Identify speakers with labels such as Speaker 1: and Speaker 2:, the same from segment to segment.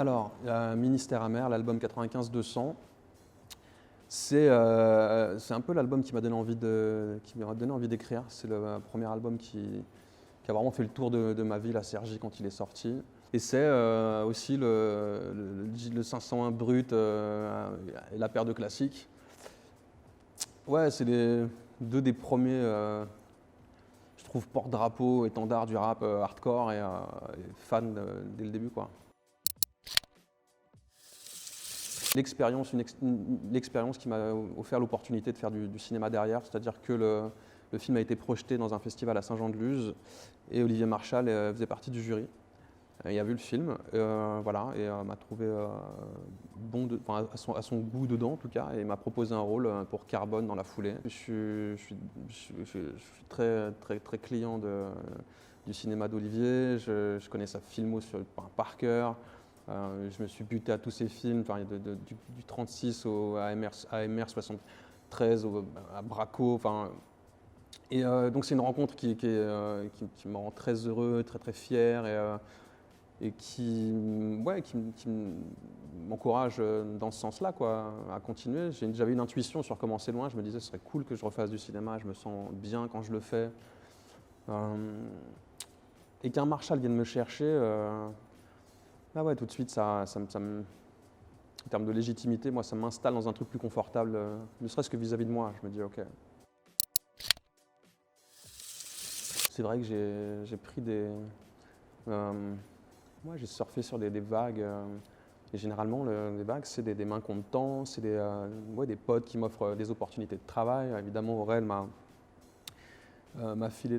Speaker 1: Alors, Ministère amer, l'album 95-200, c'est un peu l'album qui m'a donné envie d'écrire. C'est le premier album qui a vraiment fait le tour de ma vie, la Sergi, quand il est sorti. Et c'est aussi le 501 brut et la paire de classiques. Ouais, c'est deux des premiers, je trouve, porte-drapeau, étendard du rap hardcore et fan dès le début, quoi. L'expérience qui m'a offert l'opportunité de faire du cinéma derrière, c'est-à-dire que le film a été projeté dans un festival à Saint-Jean-de-Luz et Olivier Marchal faisait partie du jury. Il a vu le film, voilà, et m'a trouvé bon, à son goût dedans en tout cas, et m'a proposé un rôle pour Carbone dans la foulée. Je suis très, très, très client du cinéma d'Olivier, je connais sa filmo par cœur. Je me suis buté à tous ses films, du 36 au AMR 73, à Braco. Et donc c'est une rencontre qui me rend très heureux, très très fier et qui m'encourage dans ce sens-là, quoi, à continuer. J'avais une intuition sur commencer loin, je me disais ce serait cool que je refasse du cinéma, je me sens bien quand je le fais. Et qu'un Marshall vienne me chercher, ah ouais, tout de suite, en termes de légitimité, moi, ça m'installe dans un truc plus confortable, ne serait-ce que vis-à-vis de moi. Je me dis, ok. C'est vrai que j'ai pris moi, j'ai surfé sur des vagues. Et généralement, les vagues, c'est des mains qu'on me tend, c'est des potes qui m'offrent des opportunités de travail. Évidemment, Aurel m'a filé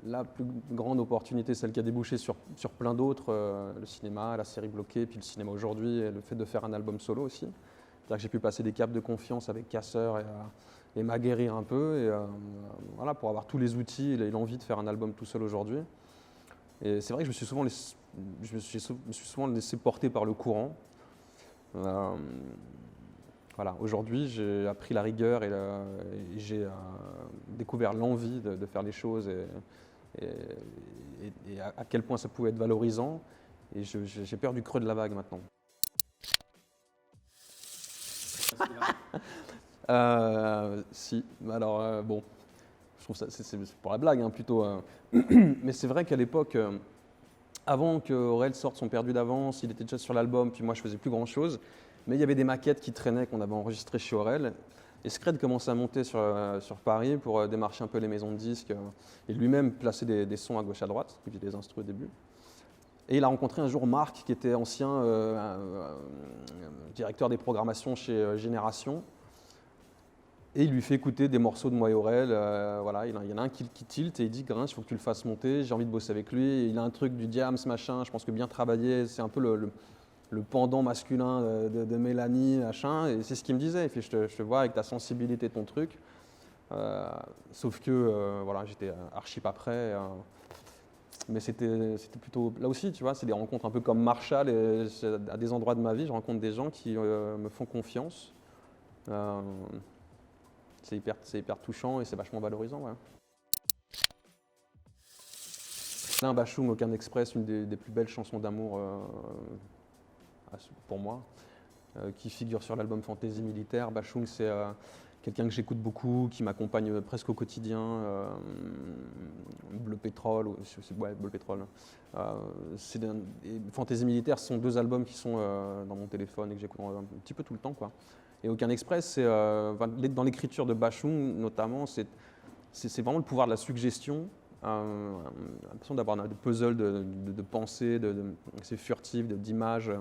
Speaker 1: la plus grande opportunité, celle qui a débouché sur plein d'autres, le cinéma, la série Bloquée, puis le cinéma aujourd'hui, et le fait de faire un album solo aussi. C'est-à-dire que j'ai pu passer des caps de confiance avec Casseur et m'aguerrir un peu, et voilà, pour avoir tous les outils et l'envie de faire un album tout seul aujourd'hui. Et c'est vrai que je me suis souvent laissé porter par le courant. Voilà, aujourd'hui, j'ai appris la rigueur et j'ai découvert l'envie de faire les choses et à quel point ça pouvait être valorisant. Et j'ai peur du creux de la vague maintenant. Si, alors bon, je trouve ça, c'est pour la blague hein, plutôt. Mais c'est vrai qu'à l'époque, avant que Aurel sorte son Perdu d'avance, il était déjà sur l'album, puis moi je faisais plus grand chose. Mais il y avait des maquettes qui traînaient, qu'on avait enregistrées chez Aurel. Et Scred commençait à monter sur Paris pour démarcher un peu les maisons de disques et lui-même placer des sons à gauche à droite, il faisait des instrus au début. Et il a rencontré un jour Marc, qui était ancien directeur des programmations chez Génération. Et il lui fait écouter des morceaux de moi et Aurel. Voilà, il y en a un qui tilte et il dit Grinch, il faut que tu le fasses monter, j'ai envie de bosser avec lui. Et il a un truc du Diams, machin, je pense que bien travaillé, c'est un peu le pendant masculin de Mélanie, machin. Et c'est ce qu'il me disait. Il fait, je te vois avec ta sensibilité, ton truc. Sauf que voilà, j'étais archi pas prêt. Mais c'était plutôt. Là aussi, tu vois, c'est des rencontres un peu comme Marshall. Et à des endroits de ma vie, je rencontre des gens qui me font confiance. C'est hyper touchant et c'est vachement valorisant. Ouais. Un Bachung, Aucun Express, une des plus belles chansons d'amour pour moi, qui figure sur l'album Fantaisie Militaire. Bachung, c'est quelqu'un que j'écoute beaucoup, qui m'accompagne presque au quotidien. Bleu Pétrole, ouais, Bleu Pétrole. Fantaisie Militaire, ce sont deux albums qui sont dans mon téléphone et que j'écoute un petit peu tout le temps, quoi. Et Aucun Express, c'est dans l'écriture de Bachung notamment, c'est vraiment le pouvoir de la suggestion. L'impression d'avoir des puzzles de pensées, c'est furtif, d'images.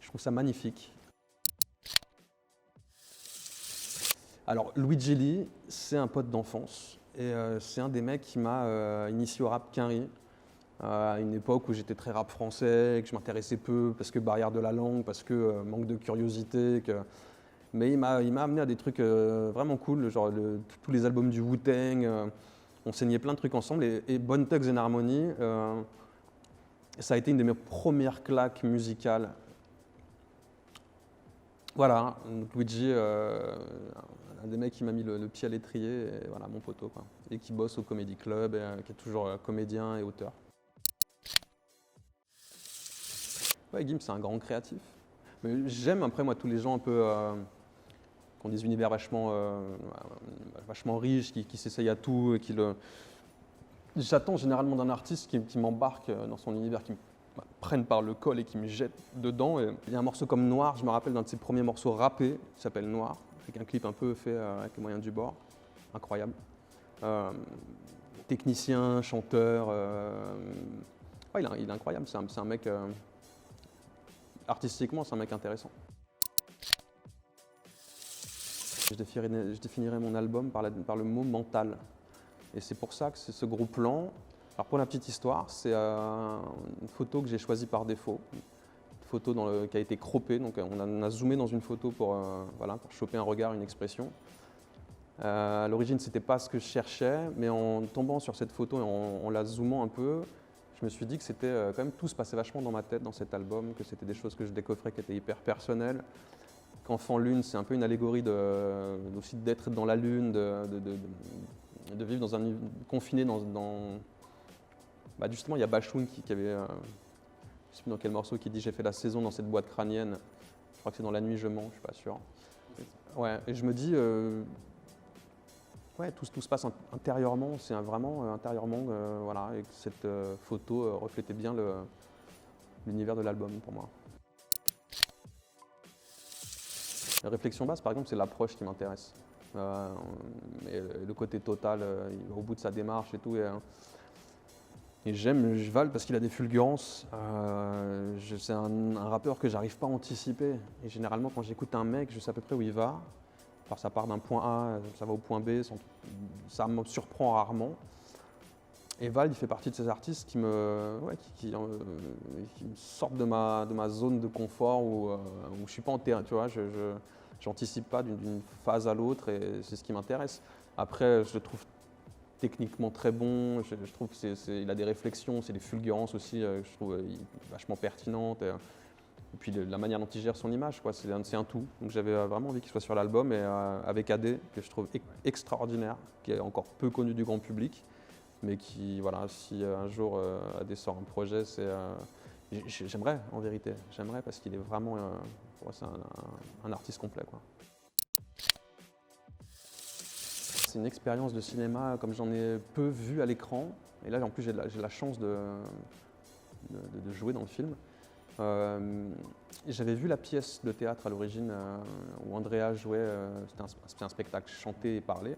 Speaker 1: Je trouve ça magnifique. Alors, Luigi Lee, c'est un pote d'enfance et c'est un des mecs qui m'a initié au rap Quinry à une époque où j'étais très rap français, que je m'intéressais peu parce que barrière de la langue, parce que manque de curiosité. Mais il m'a amené à des trucs vraiment cool, genre tous les albums du Wu-Tang. On saignait plein de trucs ensemble et Bone Thugs and Harmony, ça a été une de mes premières claques musicales. Voilà, donc Luigi, un des mecs qui m'a mis le pied à l'étrier, et voilà, mon poteau, quoi. Et qui bosse au Comedy Club, et qui est toujours comédien et auteur. Ouais, Gims, c'est un grand créatif. Mais j'aime, après, moi, tous les gens un peu qui ont des univers vachement riches, qui s'essayent à tout. J'attends généralement d'un artiste qui m'embarque dans son univers, qui me prenne par le col et qui me jette dedans. Et il y a un morceau comme Noir, je me rappelle d'un de ses premiers morceaux rappés, qui s'appelle Noir, avec un clip un peu fait avec les moyens du bord. Incroyable. Technicien, chanteur. Ouais, il est incroyable, c'est un mec. Artistiquement, c'est un mec intéressant. Je définirais mon album par le mot mental. Et c'est pour ça que c'est ce gros plan. Alors pour la petite histoire, c'est une photo que j'ai choisie par défaut. Une photo qui a été croppée, donc on a zoomé dans une photo pour choper un regard, une expression. À l'origine, ce n'était pas ce que je cherchais, mais en tombant sur cette photo et en la zoomant un peu, je me suis dit que c'était quand même tout se passait vachement dans ma tête dans cet album, que c'était des choses que je décoffrais qui étaient hyper personnelles. Qu'Enfant Lune, c'est un peu une allégorie aussi d'être dans la lune, de vivre confiné justement, il y a Bachoun qui avait, je ne sais plus dans quel morceau, qui dit « J'ai fait la saison dans cette boîte crânienne ». Je crois que c'est dans La nuit je mens, je ne suis pas sûr. Ouais, et je me dis, ouais, tout se passe intérieurement, c'est vraiment intérieurement, voilà, et que cette photo reflétait bien l'univers de l'album pour moi. La réflexion basse, par exemple, c'est l'approche qui m'intéresse. Et le côté total, il va au bout de sa démarche et tout. Et j'aime Val parce qu'il a des fulgurances. C'est un rappeur que j'arrive pas à anticiper. Et généralement, quand j'écoute un mec, je sais à peu près où il va. Alors ça part d'un point A, ça va au point B, ça me surprend rarement. Et Val, il fait partie de ces artistes qui me sortent de ma zone de confort où je ne suis pas en terrain, tu vois, je n'anticipe pas d'une phase à l'autre et c'est ce qui m'intéresse. Après, je le trouve techniquement très bon, je trouve qu'il a des réflexions, c'est des fulgurances aussi, je trouve vachement pertinentes. Et puis la manière dont il gère son image, c'est un tout. Donc j'avais vraiment envie qu'il soit sur l'album et avec AD, que je trouve extraordinaire, qui est encore peu connu du grand public. Mais qui, voilà, si un jour AD sort un projet, j'aimerais en vérité, j'aimerais parce qu'il est vraiment, c'est un artiste complet, quoi. C'est une expérience de cinéma comme j'en ai peu vu à l'écran. Et là, en plus, j'ai la chance de jouer dans le film. J'avais vu la pièce de théâtre à l'origine où Andrea jouait, c'était un spectacle chanté et parlé,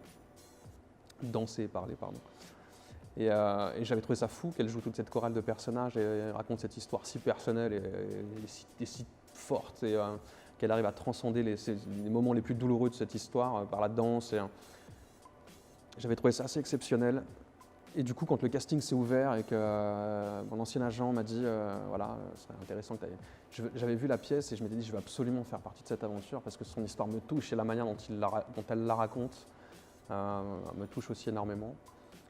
Speaker 1: dansé et parlé, pardon. Et j'avais trouvé ça fou qu'elle joue toute cette chorale de personnages et raconte cette histoire si personnelle et si forte et qu'elle arrive à transcender les moments les plus douloureux de cette histoire par la danse. J'avais trouvé ça assez exceptionnel. Et du coup, quand le casting s'est ouvert et que mon ancien agent m'a dit voilà, ce serait intéressant que tu ailles. J'avais vu la pièce et je m'étais dit je vais absolument faire partie de cette aventure parce que son histoire me touche et la manière dont elle la raconte me touche aussi énormément.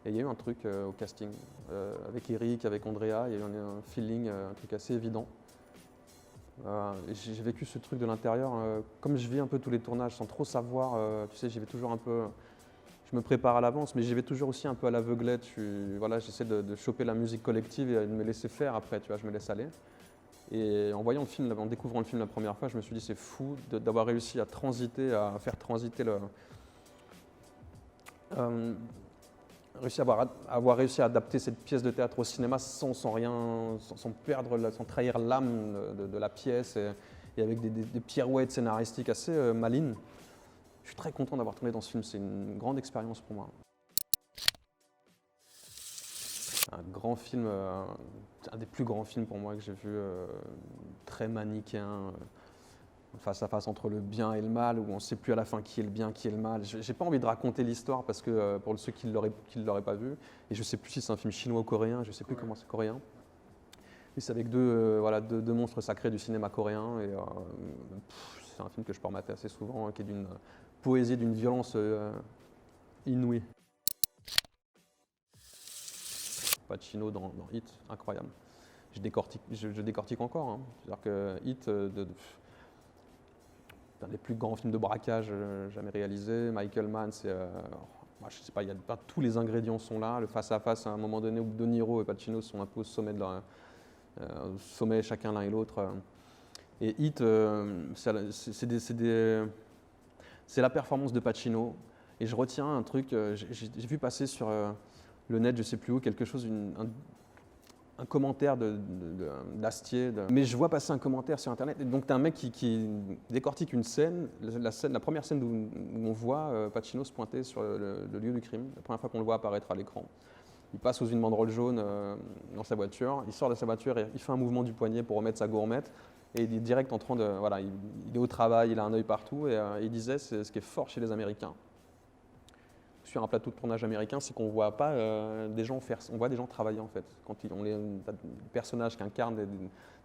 Speaker 1: Et il y a eu un truc au casting, avec Eric, avec Andrea, il y a eu un feeling, un truc assez évident. J'ai vécu ce truc de l'intérieur, comme je vis un peu tous les tournages sans trop savoir, tu sais, j'y vais toujours un peu, je me prépare à l'avance, mais j'y vais toujours aussi un peu à l'aveuglette, voilà, j'essaie de choper la musique collective et de me laisser faire après, tu vois, je me laisse aller. Et en voyant le film, en découvrant le film la première fois, je me suis dit c'est fou d'avoir réussi à faire transiter avoir réussi à adapter cette pièce de théâtre au cinéma sans perdre, sans trahir l'âme de la pièce et avec des pirouettes scénaristiques assez malines. Je suis très content d'avoir tourné dans ce film, c'est une grande expérience pour moi. Un grand film, un des plus grands films pour moi que j'ai vu, très manichéen. Face à face entre le bien et le mal, où on ne sait plus à la fin qui est le bien, qui est le mal. Je n'ai pas envie de raconter l'histoire parce que pour ceux qui ne l'auraient pas vu, et je ne sais plus si c'est un film chinois ou coréen, je ne sais plus comment c'est coréen. Mais c'est avec deux monstres sacrés du cinéma coréen, et c'est un film que je peux remater assez souvent, qui est d'une poésie, d'une violence inouïe. Pacino dans Hit, incroyable. Je décortique encore, hein. C'est-à-dire que Hit, un des plus grands films de braquage jamais réalisés. Michael Mann, je sais pas, tous les ingrédients sont là. Le face-à-face, à un moment donné, où De Niro et Pacino sont un peu au sommet de sommet chacun l'un et l'autre. Et Heat, c'est la performance de Pacino. Et je retiens un truc, j'ai vu passer sur le net, je ne sais plus où, quelque chose, un commentaire d'Astier. Mais je vois passer un commentaire sur Internet. Et donc, tu as un mec qui décortique une scène, la première scène où on voit Pacino se pointer sur le lieu du crime, la première fois qu'on le voit apparaître à l'écran. Il passe sous une banderole jaune dans sa voiture, il sort de sa voiture et il fait un mouvement du poignet pour remettre sa gourmette. Et il est direct en train de. Voilà, il est au travail, il a un œil partout. Et il disait, c'est ce qui est fort chez les Américains. Sur un plateau de tournage américain, c'est qu'on ne voit pas des gens faire. On voit des gens travailler en fait. Quand des personnages qui incarnent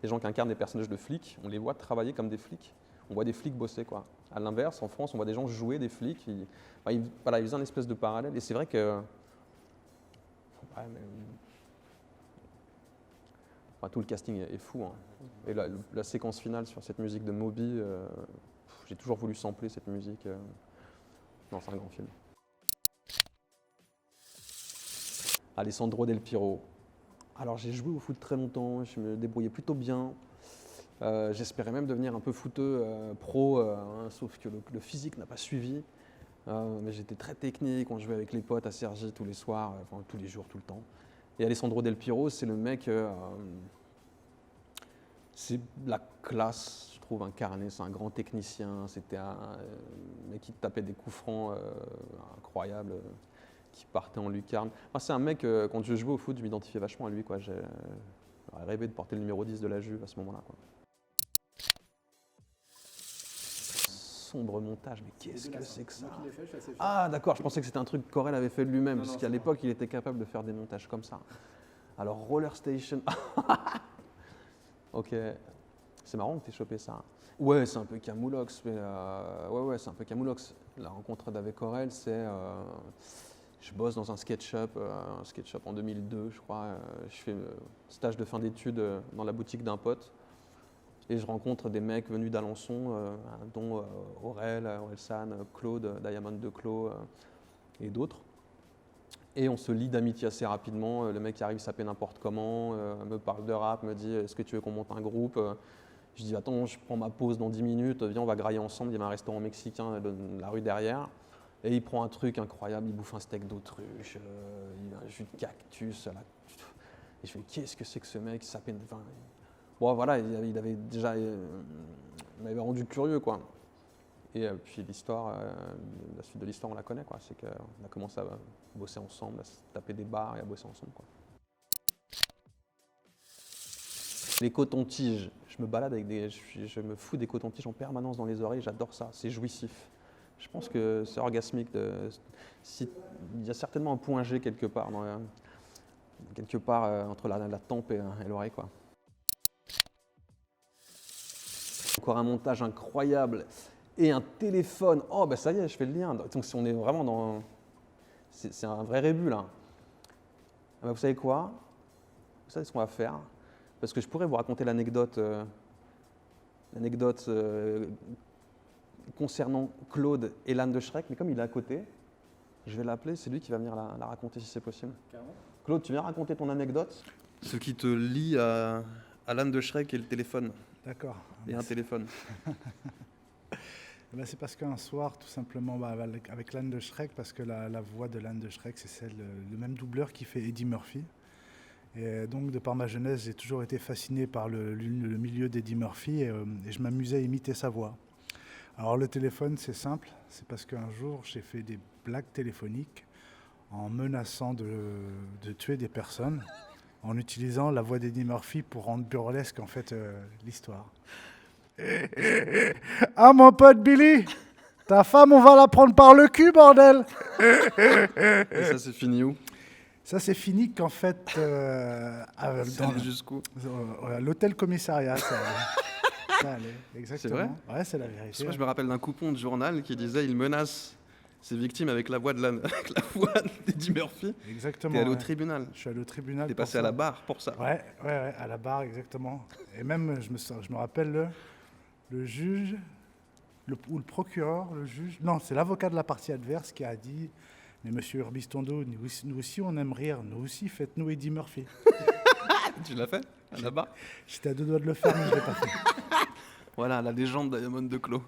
Speaker 1: des gens qui incarnent des personnages de flics, on les voit travailler comme des flics. On voit des flics bosser quoi. À l'inverse, en France, on voit des gens jouer des flics. Il faisait un espèce de parallèle. Et c'est vrai que. Tout le casting est fou. Hein. Et la séquence finale sur cette musique de Moby, j'ai toujours voulu sampler cette musique. Non, c'est un grand film. Alessandro Del Piro. Alors j'ai joué au foot très longtemps, je me débrouillais plutôt bien. J'espérais même devenir un peu footeux pro, sauf que le physique n'a pas suivi. Mais j'étais très technique, on jouait avec les potes à Cergy tous les soirs, enfin tous les jours, tout le temps. Et Alessandro Del Piro, c'est le mec, c'est la classe, je trouve, incarnée. C'est un grand technicien, c'était un mec qui tapait des coups francs incroyables, qui partait en lucarne. Enfin, c'est un mec, quand je jouais au foot, je m'identifiais vachement à lui, quoi. J'aurais rêvé de porter le numéro 10 de la Juve à ce moment-là, quoi. Sombre montage, mais qu'est-ce que c'est que ça? Ah d'accord, je pensais que c'était un truc qu'Aurel avait fait de lui-même, parce qu'à l'époque, il était capable de faire des montages comme ça. Alors, Roller Station. Ok, c'est marrant que tu aies chopé ça. Ouais, c'est un peu Camoulox, mais ouais, c'est un peu Camoulox. La rencontre d'avec Aurel, c'est... je bosse dans un SketchUp en 2002, je crois. Je fais stage de fin d'études dans la boutique d'un pote. Et je rencontre des mecs venus d'Alençon, dont Aurel San, Claude, Diamond de Clos et d'autres. Et on se lie d'amitié assez rapidement. Le mec qui arrive s'appelle n'importe comment, me parle de rap, me dit « Est-ce que tu veux qu'on monte un groupe ?» Je dis « Attends, je prends ma pause dans 10 minutes, viens, on va grailler ensemble. » Il y a un restaurant mexicain de la rue derrière. Et il prend un truc incroyable, il bouffe un steak d'autruche, il a un jus de cactus. Et je fais « Qu'est-ce que c'est que ce mec ?» Bon, voilà, il avait déjà, il m'avait rendu curieux, quoi. Et puis l'histoire, la suite de l'histoire, on la connaît, quoi. C'est qu'on a commencé à bosser ensemble, à se taper des bars et à bosser ensemble, quoi. Les cotons-tiges, je me balade avec je me fous des cotons-tiges en permanence dans les oreilles, j'adore ça, c'est jouissif. Je pense que c'est orgasmique. Il y a certainement un point G quelque part, entre la tempe et l'oreille, quoi. Encore un montage incroyable et un téléphone. Oh, ben ça y est, je fais le lien. Donc, on est vraiment dans. C'est un vrai rébut, là. Ah ben, vous savez quoi? Vous savez ce qu'on va faire? Parce que je pourrais vous raconter l'anecdote concernant Claude et l'âne de Shrek, mais comme il est à côté, je vais l'appeler, c'est lui qui va venir la raconter si c'est possible. Carrément. Claude, tu viens raconter ton anecdote? Ce qui te lie à l'âne de Shrek et le téléphone.
Speaker 2: D'accord.
Speaker 1: Et un téléphone.
Speaker 2: Ben, c'est parce qu'un soir, tout simplement, avec l'âne de Shrek, parce que la voix de l'âne de Shrek, c'est le même doubleur qui fait Eddie Murphy. Et donc, de par ma jeunesse, j'ai toujours été fasciné par le milieu d'Eddie Murphy et je m'amusais à imiter sa voix. Alors, le téléphone, c'est simple. C'est parce qu'un jour, j'ai fait des blagues téléphoniques en menaçant de tuer des personnes, en utilisant la voix d'Eddie Murphy pour rendre burlesque, en fait, l'histoire. Ah, mon pote Billy, ta femme, on va la prendre par le cul, bordel.
Speaker 1: Et ça, c'est fini où?
Speaker 2: Ça, c'est fini qu'en fait,
Speaker 1: jusqu'où?
Speaker 2: L'hôtel commissariat, ça allait, exactement.
Speaker 1: C'est vrai?
Speaker 2: Ouais, c'est la vérité.
Speaker 1: Moi, je me rappelle d'un coupon de journal qui disait « Il menace ses victimes avec la voix d'Eddie Murphy ».
Speaker 2: Exactement.
Speaker 1: T'es allé au tribunal.
Speaker 2: Je suis allé au tribunal.
Speaker 1: T'es passé à la barre pour ça.
Speaker 2: Ouais, à la barre, exactement. Et même, je me rappelle le juge, ou le procureur, le juge, non, c'est l'avocat de la partie adverse qui a dit « Mais monsieur Urbistondo, nous aussi on aime rire, nous aussi faites-nous Eddie Murphy ».
Speaker 1: Tu l'as fait là-bas?
Speaker 2: J'étais à deux doigts de le faire, mais je l'ai pas fait.
Speaker 1: Voilà, la légende Diamond de Clos.